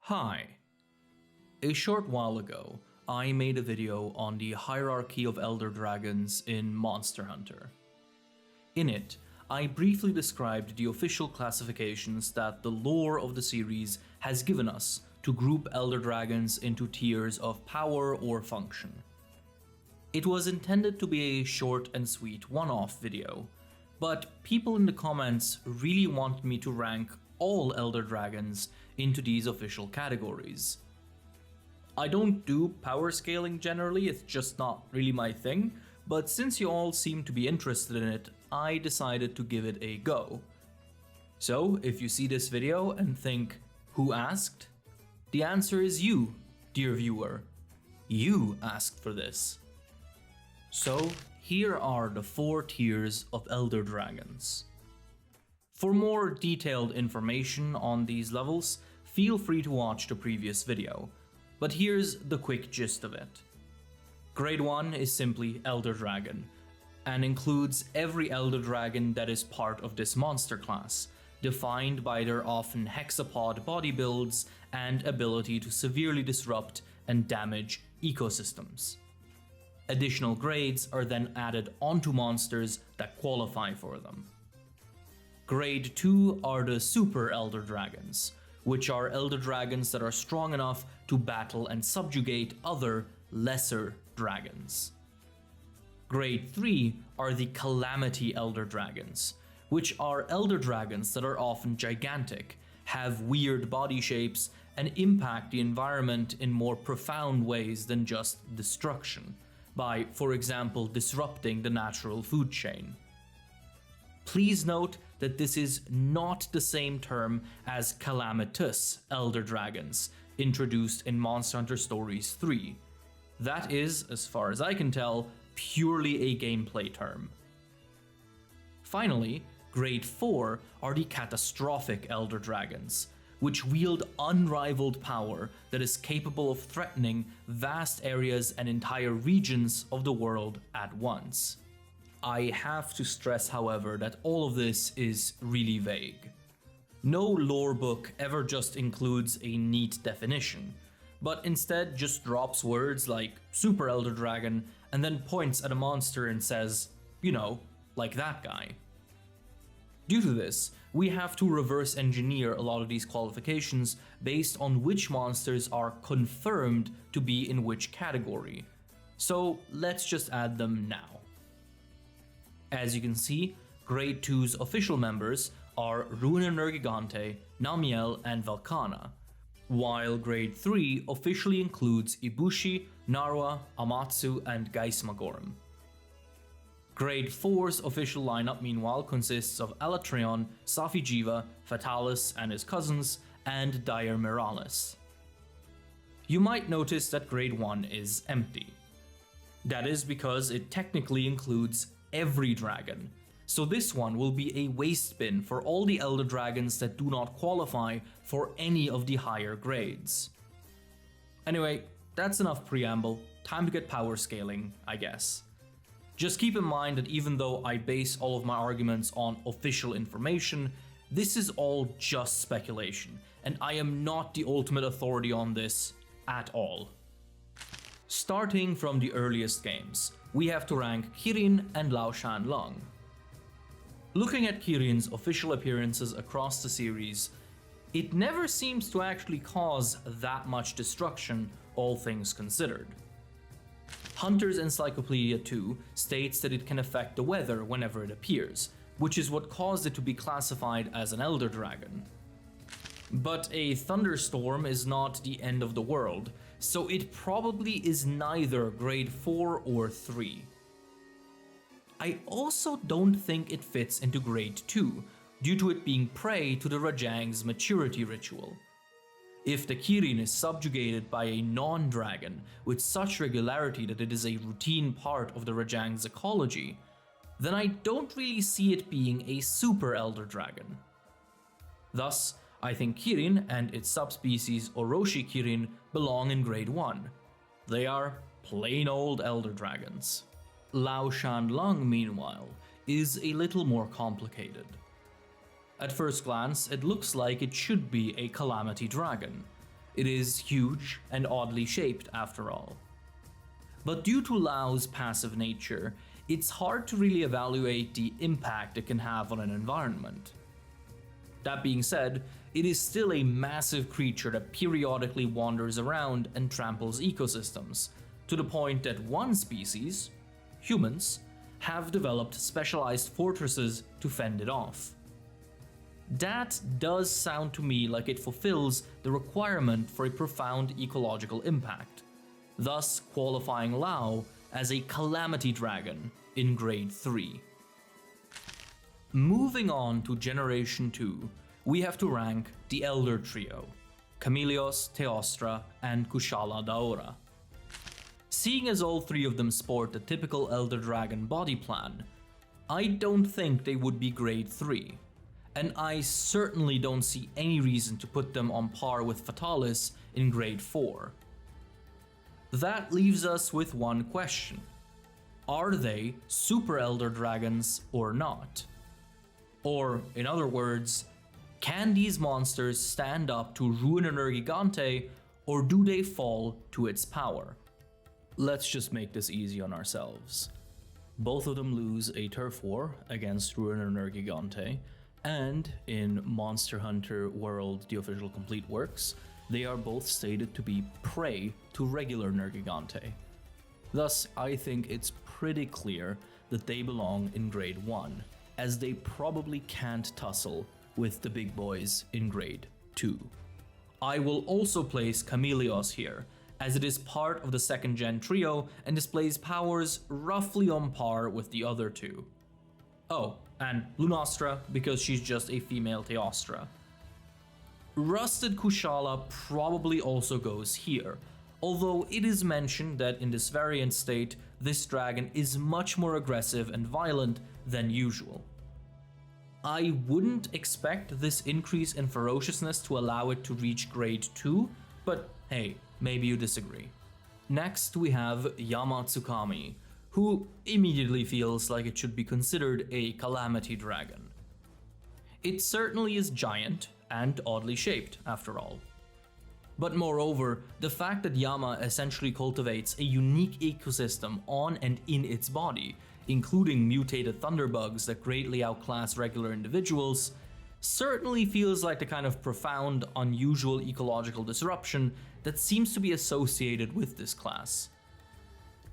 Hi. A short while ago, I made a video on the hierarchy of Elder Dragons in Monster Hunter. In it, I briefly described the official classifications that the lore of the series has given us to group Elder Dragons into tiers of power or function. It was intended to be a short and sweet one-off video, but people in the comments really want me to rank all Elder Dragons into these official categories. I don't do power scaling generally, it's just not really my thing, but since you all seem to be interested in it, I decided to give it a go. So if you see this video and think, who asked? The answer is you, dear viewer. You asked for this. So here are the 4 tiers of Elder Dragons. For more detailed information on these levels, feel free to watch the previous video, but here's the quick gist of it. Grade 1 is simply Elder Dragon, and includes every Elder Dragon that is part of this monster class, defined by their often hexapod body builds and ability to severely disrupt and damage ecosystems. Additional grades are then added onto monsters that qualify for them. Grade 2 are the Super Elder Dragons, which are Elder Dragons that are strong enough to battle and subjugate other, lesser dragons. Grade 3 are the Calamity Elder Dragons, which are Elder Dragons that are often gigantic, have weird body shapes, and impact the environment in more profound ways than just destruction, by, for example, disrupting the natural food chain. Please note that this is not the same term as Calamitous Elder Dragons, introduced in Monster Hunter Stories 3. That is, as far as I can tell, purely a gameplay term. Finally, Grade 4 are the Catastrophic Elder Dragons, which wield unrivaled power that is capable of threatening vast areas and entire regions of the world at once. I have to stress, however, that all of this is really vague. No lore book ever just includes a neat definition, but instead just drops words like Super Elder Dragon and then points at a monster and says, you know, like that guy. Due to this, we have to reverse engineer a lot of these qualifications based on which monsters are confirmed to be in which category. So let's just add them now. As you can see, Grade 2's official members are Runa Nergigante, Namiel, and Velkhana, while Grade 3 officially includes Ibushi, Narwa, Amatsu, and Geismagorm. Grade 4's official lineup meanwhile consists of Alatreon, Safi'jiiva, Fatalis and his cousins, and Dire Miralis. You might notice that Grade 1 is empty. That is because it technically includes every dragon, so this one will be a waste bin for all the Elder Dragons that do not qualify for any of the higher grades. Anyway, that's enough preamble, time to get power scaling, I guess. Just keep in mind that even though I base all of my arguments on official information, this is all just speculation, and I am not the ultimate authority on this at all. Starting from the earliest games, we have to rank Kirin and Laoshan Lung. Looking at Kirin's official appearances across the series, it never seems to actually cause that much destruction, all things considered. Hunter's Encyclopedia 2 states that it can affect the weather whenever it appears, which is what caused it to be classified as an Elder Dragon. But a thunderstorm is not the end of the world, so it probably is neither Grade 4 or 3. I also don't think it fits into Grade 2, due to it being prey to the Rajang's maturity ritual. If the Kirin is subjugated by a non-dragon with such regularity that it is a routine part of the Rajang's ecology, then I don't really see it being a Super Elder Dragon. Thus, I think Kirin and its subspecies Orochi Kirin belong in Grade 1. They are plain old Elder Dragons. Laoshan Lung, meanwhile, is a little more complicated. At first glance, it looks like it should be a Calamity Dragon, It is huge and oddly shaped after all. But due to Lao's passive nature, it's hard to really evaluate the impact it can have on an environment. That being said, it is still a massive creature that periodically wanders around and tramples ecosystems, to the point that one species, humans, have developed specialized fortresses to fend it off. That does sound to me like it fulfills the requirement for a profound ecological impact, thus qualifying Lao as a calamity dragon in Grade 3. Moving on to Generation 2, we have to rank the Elder Trio, Chameleos, Teostra, and Kushala Daora. Seeing as all three of them sport the typical Elder Dragon body plan, I don't think they would be Grade 3, and I certainly don't see any reason to put them on par with Fatalis in Grade 4. That leaves us with one question. Are they Super Elder Dragons or not? Or, in other words, can these monsters stand up to Ruin Energigante, or do they fall to its power? Let's just make this easy on ourselves. Both of them lose a turf war against Ruin Energigante, and in Monster Hunter World The Official Complete Works, they are both stated to be prey to regular Nergigante. Thus, I think it's pretty clear that they belong in Grade 1, as they probably can't tussle with the big boys in Grade 2. I will also place Chameleos here, as it is part of the 2nd gen trio and displays powers roughly on par with the other two. Oh, and Lunastra, because she's just a female Teostra. Rusted Kushala probably also goes here, although it is mentioned that in this variant state, this dragon is much more aggressive and violent than usual. I wouldn't expect this increase in ferociousness to allow it to reach Grade 2, but hey, maybe you disagree. Next we have Yamatsukami, who immediately feels like it should be considered a calamity dragon. It certainly is giant and oddly shaped, after all. But moreover, the fact that Yama essentially cultivates a unique ecosystem on and in its body, including mutated thunderbugs that greatly outclass regular individuals, certainly feels like the kind of profound, unusual ecological disruption that seems to be associated with this class.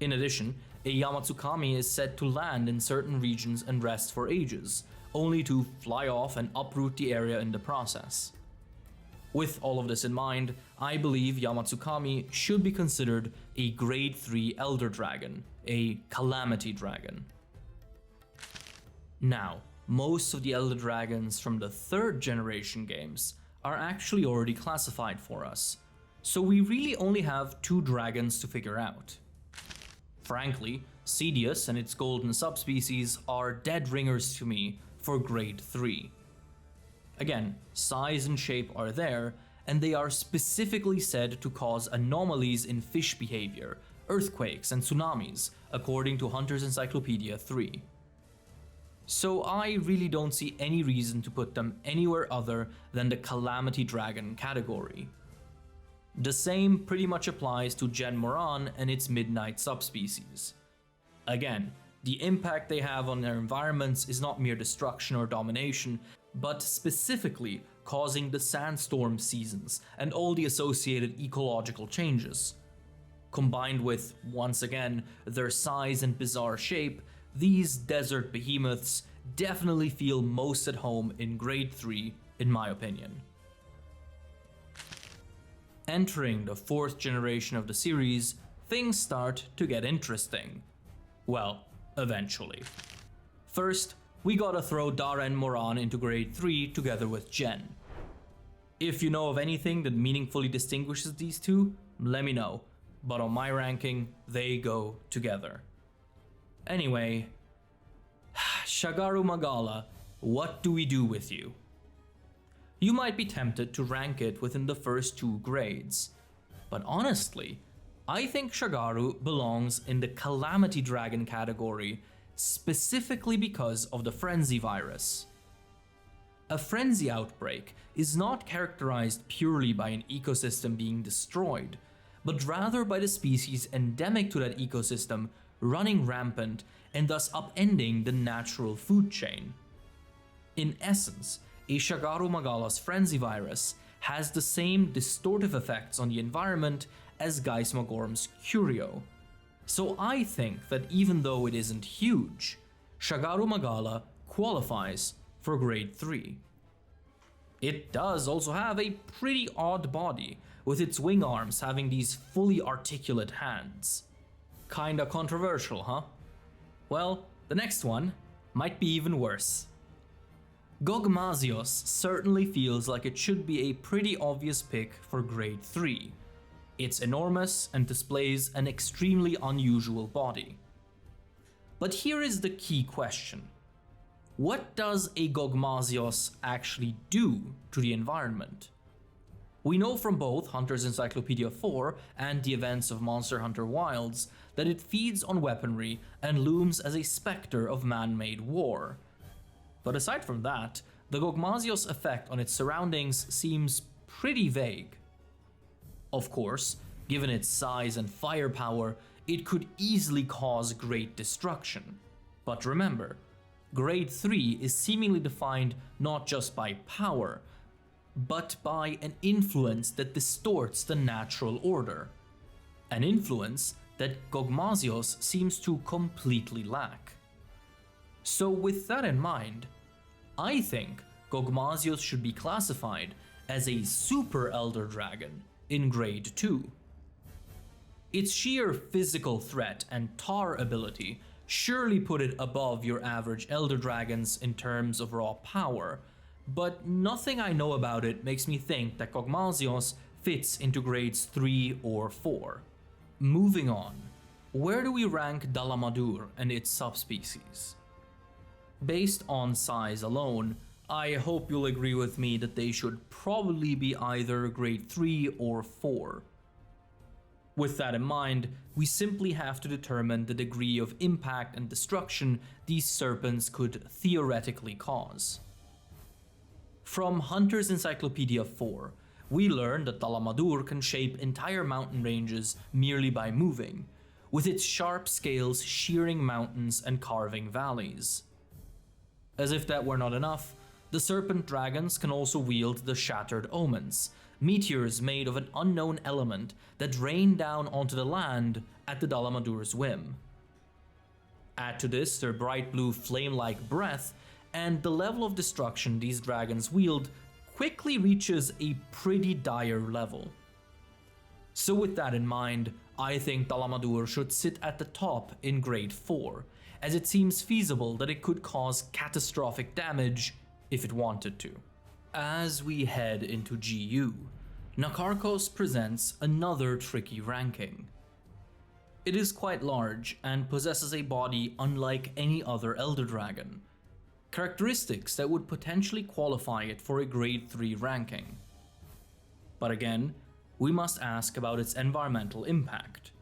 In addition, a Yamatsukami is said to land in certain regions and rest for ages, only to fly off and uproot the area in the process. With all of this in mind, I believe Yamatsukami should be considered a Grade 3 Elder Dragon, a Calamity Dragon. Now, most of the Elder Dragons from the 3rd generation games are actually already classified for us, so we really only have 2 dragons to figure out. Frankly, Cedius and its golden subspecies are dead ringers to me for Grade 3. Again, size and shape are there, and they are specifically said to cause anomalies in fish behavior, earthquakes, and tsunamis, according to Hunter's Encyclopedia 3. So I really don't see any reason to put them anywhere other than the Calamity Dragon category. The same pretty much applies to Gen Moran and its Midnight subspecies. Again, the impact they have on their environments is not mere destruction or domination, but specifically causing the sandstorm seasons and all the associated ecological changes. Combined with, once again, their size and bizarre shape, these desert behemoths definitely feel most at home in Grade 3, in my opinion. Entering the 4th generation of the series, things start to get interesting. Well, eventually. First, we gotta throw Dara and Moran into Grade 3 together with Jen. If you know of anything that meaningfully distinguishes these two, let me know, but on my ranking, they go together. Anyway, Shagaru Magala, what do we do with you? You might be tempted to rank it within the first 2 grades, but honestly, I think Shagaru belongs in the Calamity Dragon category specifically because of the Frenzy virus. A frenzy outbreak is not characterized purely by an ecosystem being destroyed, but rather by the species endemic to that ecosystem running rampant and thus upending the natural food chain. In essence, a Shagaru Magala's frenzy virus has the same distortive effects on the environment as Geismagorm's Curio. So I think that even though it isn't huge, Shagaru Magala qualifies for grade 3. It does also have a pretty odd body, with its wing arms having these fully articulate hands. Kinda controversial, huh? Well, the next one might be even worse. Gogmazios certainly feels like it should be a pretty obvious pick for grade 3. It's enormous and displays an extremely unusual body. But here is the key question. What does a Gogmazios actually do to the environment? We know from both Hunter's Encyclopedia 4 and the events of Monster Hunter Wilds that it feeds on weaponry and looms as a specter of man-made war. But aside from that, the Gogmazios' effect on its surroundings seems pretty vague. Of course, given its size and firepower, it could easily cause great destruction. But remember, grade 3 is seemingly defined not just by power, but by an influence that distorts the natural order. An influence that Gogmazios seems to completely lack. So with that in mind, I think Gogmazios should be classified as a Super Elder Dragon in grade 2. Its sheer physical threat and tar ability surely put it above your average Elder Dragons in terms of raw power, but nothing I know about it makes me think that Gogmazios fits into grades 3 or 4. Moving on, where do we rank Dalamadur and its subspecies? Based on size alone, I hope you'll agree with me that they should probably be either grade 3 or 4. With that in mind, we simply have to determine the degree of impact and destruction these serpents could theoretically cause. From Hunter's Encyclopedia 4, we learn that Dalamadur can shape entire mountain ranges merely by moving, with its sharp scales shearing mountains and carving valleys. As if that were not enough, the serpent dragons can also wield the Shattered Omens, meteors made of an unknown element that rain down onto the land at the Dalamadur's whim. Add to this their bright blue flame-like breath, and the level of destruction these dragons wield quickly reaches a pretty dire level. So with that in mind, I think Dalamadur should sit at the top in grade 4, as it seems feasible that it could cause catastrophic damage if it wanted to. As we head into GU, Nakarkos presents another tricky ranking. It is quite large and possesses a body unlike any other Elder Dragon, characteristics that would potentially qualify it for a grade 3 ranking. But again, we must ask about its environmental impact.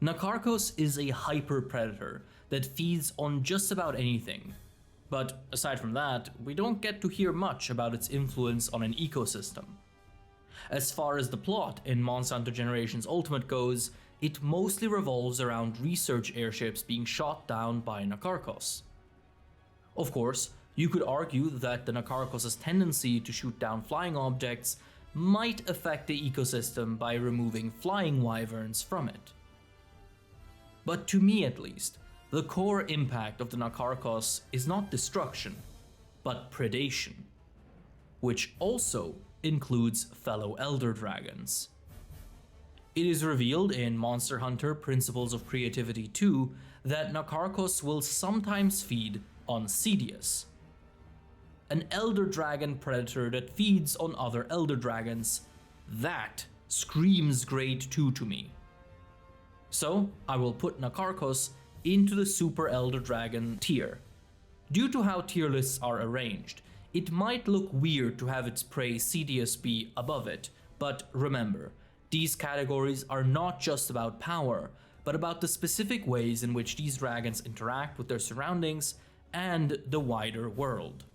Nakarkos is a hyper-predator that feeds on just about anything, but aside from that, we don't get to hear much about its influence on an ecosystem. As far as the plot in Monster Hunter Generations Ultimate goes, it mostly revolves around research airships being shot down by Nakarkos. Of course, you could argue that the Nakarkos' tendency to shoot down flying objects might affect the ecosystem by removing flying wyverns from it. But to me at least, the core impact of the Nakarkos is not destruction, but predation, which also includes fellow Elder Dragons. It is revealed in Monster Hunter Principles of Creativity 2 that Nakarkos will sometimes feed on Cedius, an Elder Dragon predator that feeds on other Elder Dragons. That screams grade 2 to me. So I will put Nakarkos into the Super Elder Dragon tier. Due to how tier lists are arranged, it might look weird to have its prey Cedius be above it, but remember, these categories are not just about power, but about the specific ways in which these dragons interact with their surroundings and the wider world.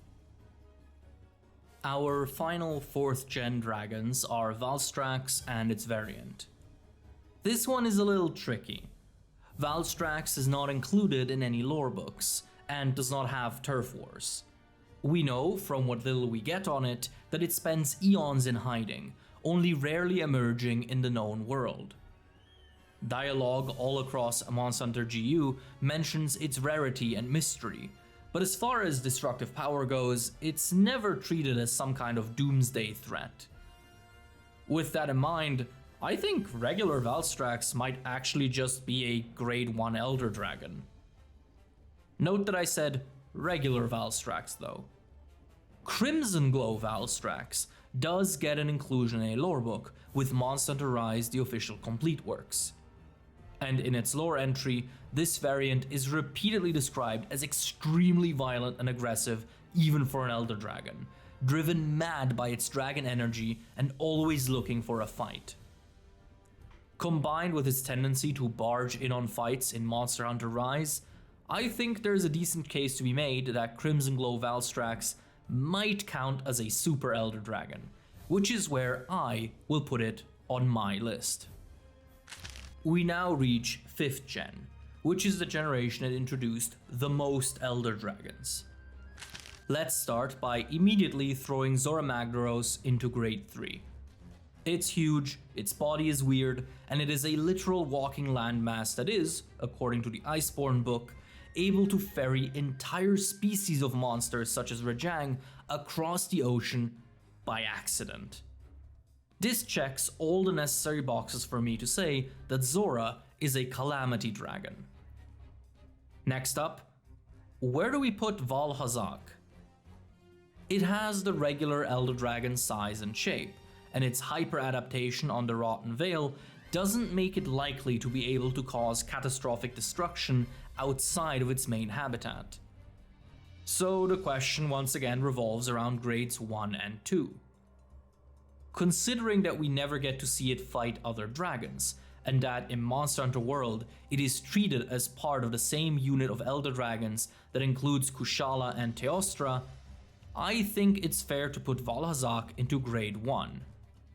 Our final 4th gen dragons are Valstrax and its variant. This one is a little tricky. Valstrax is not included in any lore books, and does not have turf wars. We know, from what little we get on it, that it spends eons in hiding, only rarely emerging in the known world. Dialogue all across Monster Hunter GU mentions its rarity and mystery, but as far as destructive power goes, it's never treated as some kind of doomsday threat. With that in mind, I think regular Valstrax might actually just be a grade 1 Elder Dragon. Note that I said regular Valstrax though. Crimson Glow Valstrax does get an inclusion in a lore book with Monster Hunter Rise the official complete works. And in its lore entry, this variant is repeatedly described as extremely violent and aggressive even for an Elder Dragon, driven mad by its dragon energy and always looking for a fight. Combined with its tendency to barge in on fights in Monster Hunter Rise, I think there's a decent case to be made that Crimson Glow Valstrax might count as a Super Elder Dragon, which is where I will put it on my list. We now reach 5th gen, which is the generation that introduced the most Elder Dragons. Let's start by immediately throwing Zora Magdaros into grade 3. It's huge, its body is weird, and it is a literal walking landmass that is, according to the Iceborne book, able to ferry entire species of monsters such as Rajang across the ocean by accident. This checks all the necessary boxes for me to say that Zora is a calamity dragon. Next up, where do we put Valhazak? It has the regular Elder Dragon size and shape, and its hyper-adaptation on the Rotten Vale doesn't make it likely to be able to cause catastrophic destruction outside of its main habitat. So the question once again revolves around grades 1 and 2. Considering that we never get to see it fight other dragons, and that in Monster Hunter World it is treated as part of the same unit of Elder Dragons that includes Kushala and Teostra, I think it's fair to put Valhazak into grade 1.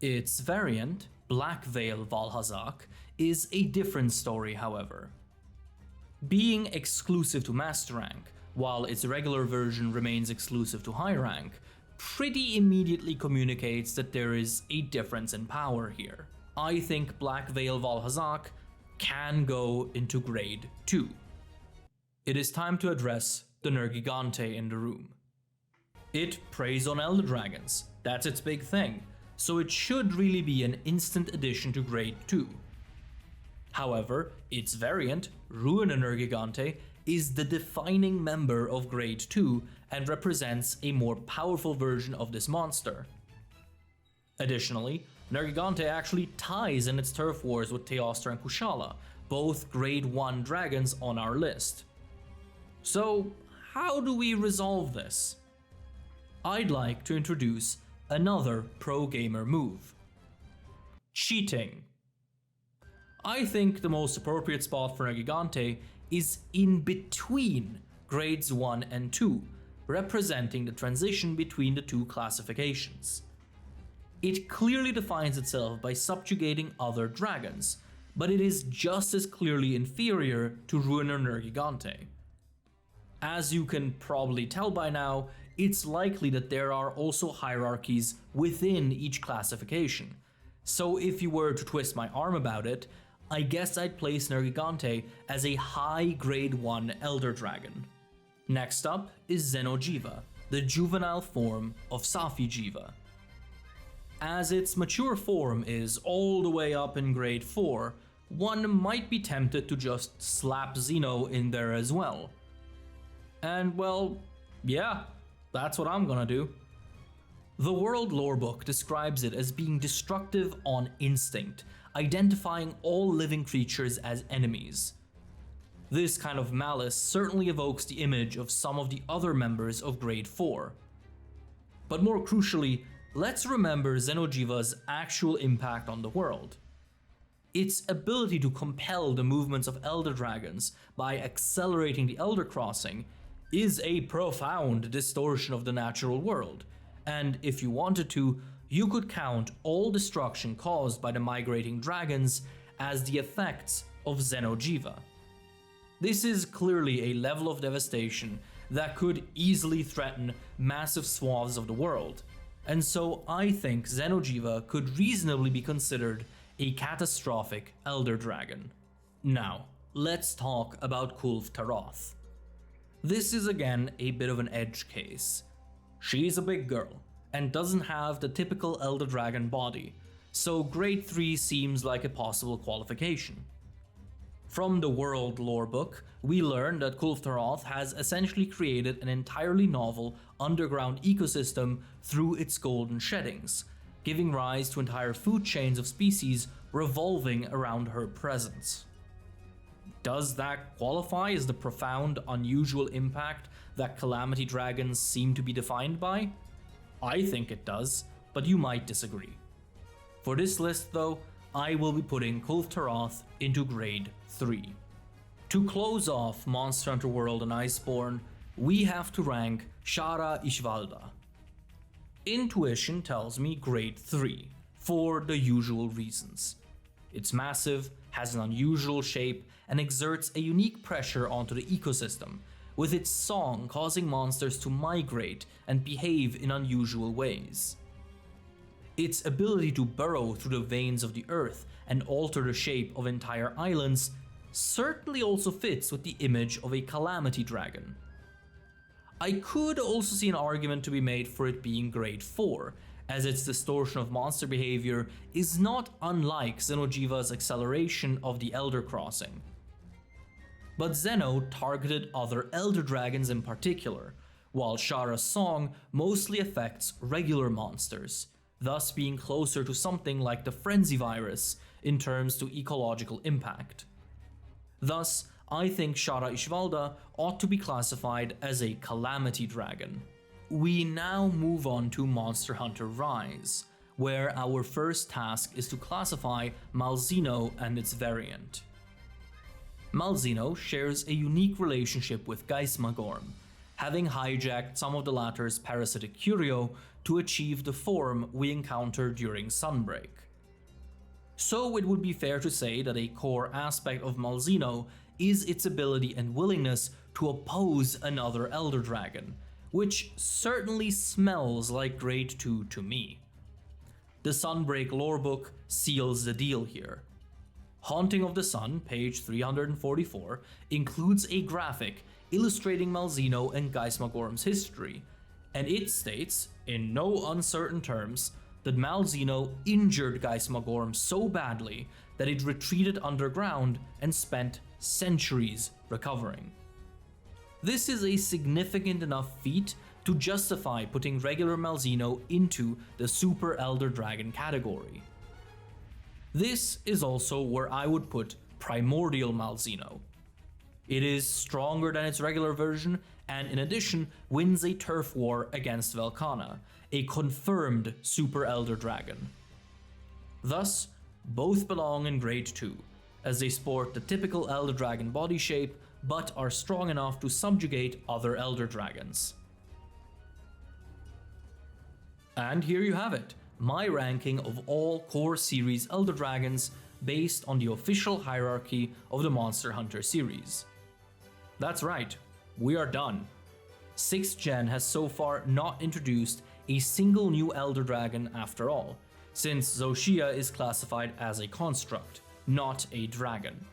Its variant, Black Veil Valhazak, is a different story however. Being exclusive to Master Rank, while its regular version remains exclusive to High Rank, pretty immediately communicates that there is a difference in power here. I think Black Veil Valhazak can go into grade 2. It is time to address the Nergigante in the room. It preys on Elder Dragons, that's its big thing, so it should really be an instant addition to grade 2. However, its variant, Ruiner Nergigante, is the defining member of grade 2 and represents a more powerful version of this monster. Additionally, Nergigante actually ties in its turf wars with Teostra and Kushala, both grade 1 dragons on our list. So how do we resolve this? I'd like to introduce another pro-gamer move. Cheating. I think the most appropriate spot for Nergigante is in between grades 1 and 2, representing the transition between the two classifications. It clearly defines itself by subjugating other dragons, but it is just as clearly inferior to Ruiner Nergigante. As you can probably tell by now, it's likely that there are also hierarchies within each classification, so if you were to twist my arm about it, I guess I'd place Nergigante as a high grade 1 Elder Dragon. Next up is Xeno'jiiva, the juvenile form of Safi'jiiva. As its mature form is all the way up in grade 4, one might be tempted to just slap Xeno in there as well. And well, yeah, that's what I'm gonna do. The World Lorebook describes it as being destructive on instinct, identifying all living creatures as enemies. This kind of malice certainly evokes the image of some of the other members of grade 4. But more crucially, let's remember Xeno'jiiva's actual impact on the world. Its ability to compel the movements of Elder Dragons by accelerating the Elder Crossing is a profound distortion of the natural world, and if you wanted to, you could count all destruction caused by the migrating dragons as the effects of Xeno'jiva. This is clearly a level of devastation that could easily threaten massive swaths of the world, and so I think Xeno'jiva could reasonably be considered a catastrophic elder dragon. Now, let's talk about Kulve Taroth. This is again a bit of an edge case. She's a big girl, and doesn't have the typical elder dragon body, so grade 3 seems like a possible qualification. From the World Lore book, we learn that Kulve Taroth has essentially created an entirely novel underground ecosystem through its golden sheddings, giving rise to entire food chains of species revolving around her presence. Does that qualify as the profound, unusual impact that calamity dragons seem to be defined by? I think it does, but you might disagree. For this list though, I will be putting Kulve Taroth into grade 3. To close off Monster Hunter World and Iceborne, we have to rank Shara Ishvalda. Intuition tells me grade 3, for the usual reasons. It's massive, has an unusual shape, and exerts a unique pressure onto the ecosystem, with its song causing monsters to migrate and behave in unusual ways. Its ability to burrow through the veins of the earth and alter the shape of entire islands certainly also fits with the image of a calamity dragon. I could also see an argument to be made for it being grade 4, as its distortion of monster behavior is not unlike Xeno'jiva's acceleration of the Elder Crossing. But Xeno targeted other elder dragons in particular, while Shara's song mostly affects regular monsters, thus being closer to something like the Frenzy virus in terms to ecological impact. Thus, I think Shara Ishvalda ought to be classified as a calamity dragon. We now move on to Monster Hunter Rise, where our first task is to classify Malzeno and its variant. Malzeno shares a unique relationship with Geismagorm, having hijacked some of the latter's parasitic curio to achieve the form we encounter during Sunbreak. So it would be fair to say that a core aspect of Malzeno is its ability and willingness to oppose another Elder Dragon, which certainly smells like grade 2 to me. The Sunbreak lorebook seals the deal here. Haunting of the Sun, page 344, includes a graphic illustrating Malzeno and Geismagorm's history, and it states, in no uncertain terms, that Malzeno injured Geismagorm so badly that it retreated underground and spent centuries recovering. This is a significant enough feat to justify putting regular Malzeno into the Super Elder Dragon category. This is also where I would put Primordial Malzeno. It is stronger than its regular version, and in addition wins a turf war against Velkhana, a confirmed Super Elder Dragon. Thus, both belong in grade 2, as they sport the typical Elder Dragon body shape, but are strong enough to subjugate other Elder Dragons. And here you have it, my ranking of all core series Elder Dragons based on the official hierarchy of the Monster Hunter series. That's right, we are done. 6th Gen has so far not introduced a single new Elder Dragon after all, since Zoshia is classified as a construct, not a dragon.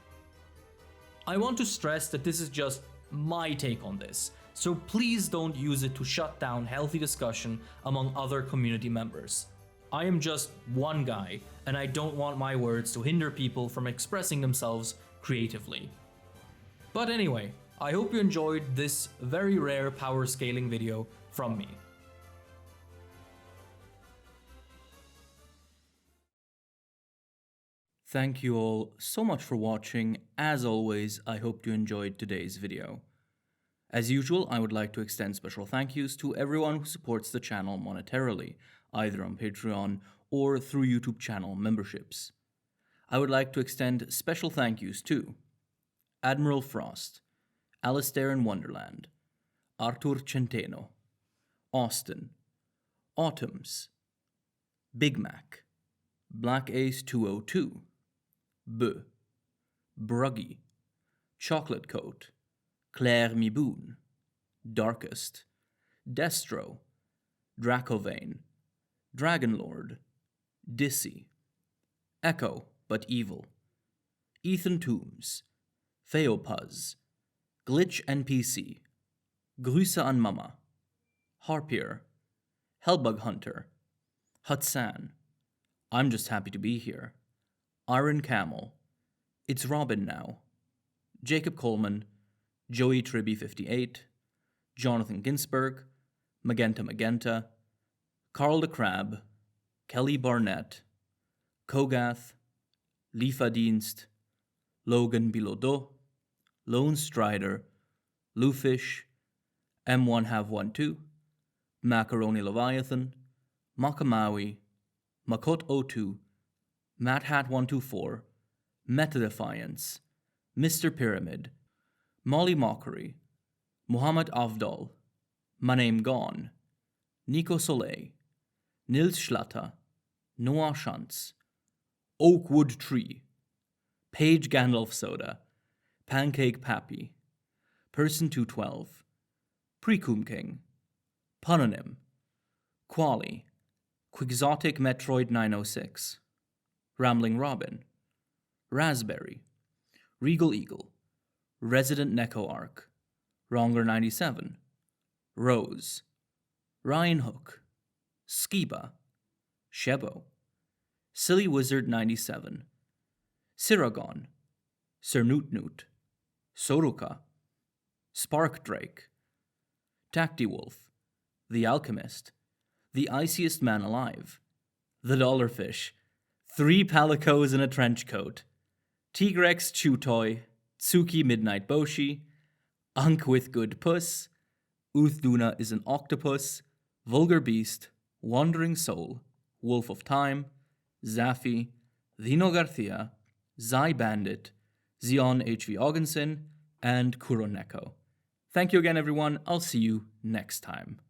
I want to stress that this is just my take on this, so please don't use it to shut down healthy discussion among other community members. I am just one guy, and I don't want my words to hinder people from expressing themselves creatively. But anyway, I hope you enjoyed this very rare power scaling video from me. Thank you all so much for watching. As always, I hope you enjoyed today's video. As usual, I would like to extend special thank yous to everyone who supports the channel monetarily, either on Patreon or through YouTube channel memberships. I would like to extend special thank yous to Admiral Frost, Alistair in Wonderland, Artur Centeno, Austin, Autumns. Big Mac. Black Ace 202. B. Bruggy. Chocolate Coat. Claire Miboon. Darkest. Destro. Dracovane. Dragonlord. Dissy. Echo, but evil. Ethan Toombs. Theopuz. Glitch NPC. Grüße an Mama. Harpier. Hellbug Hunter. Hutsan. I'm just happy to be here. Iron Camel. It's Robin now. Jacob Coleman. Joey Tribby 58. Jonathan Ginsberg. Magenta. Carl the Crab. Kelly Barnett. Kogath. Lieferdienst. Logan Bilodeau. Lone Strider. Lufish. M1 Have 1 2. Macaroni Leviathan. Makamawi. Makot 02. Matt Hat 124. Meta Defiance. Mr. Pyramid. Molly Mockery. Muhammad Avdol. My Name Gone. Nico Soleil. Nils Schlatter. Noah Schanz. Oakwood Tree. Paige Gandalf Soda. Pancake Pappy. Person 212. Precum King. Punonym. Quali. Quixotic Metroid 906. Rambling Robin. Raspberry. Regal Eagle. Resident Neko Arc. Wronger 97. Rose. Ryan Hook. Skiba. Shebo. Silly Wizard 97. Siragon. Sir Newt. Soruka. Spark Drake. Tactywolf. The Alchemist. The Iciest Man Alive. The Dollarfish. 3 Palicos in a Trench Coat. Tigrex Chutoy. Tsuki Midnight Boshi. Unk with Good Puss. Uthduna is an Octopus. Vulgar Beast. Wandering Soul. Wolf of Time. Zaffi. Dino Garcia. Zai Bandit. Zion H.V. Augenson. And Kuroneko. Thank you again, everyone. I'll see you next time.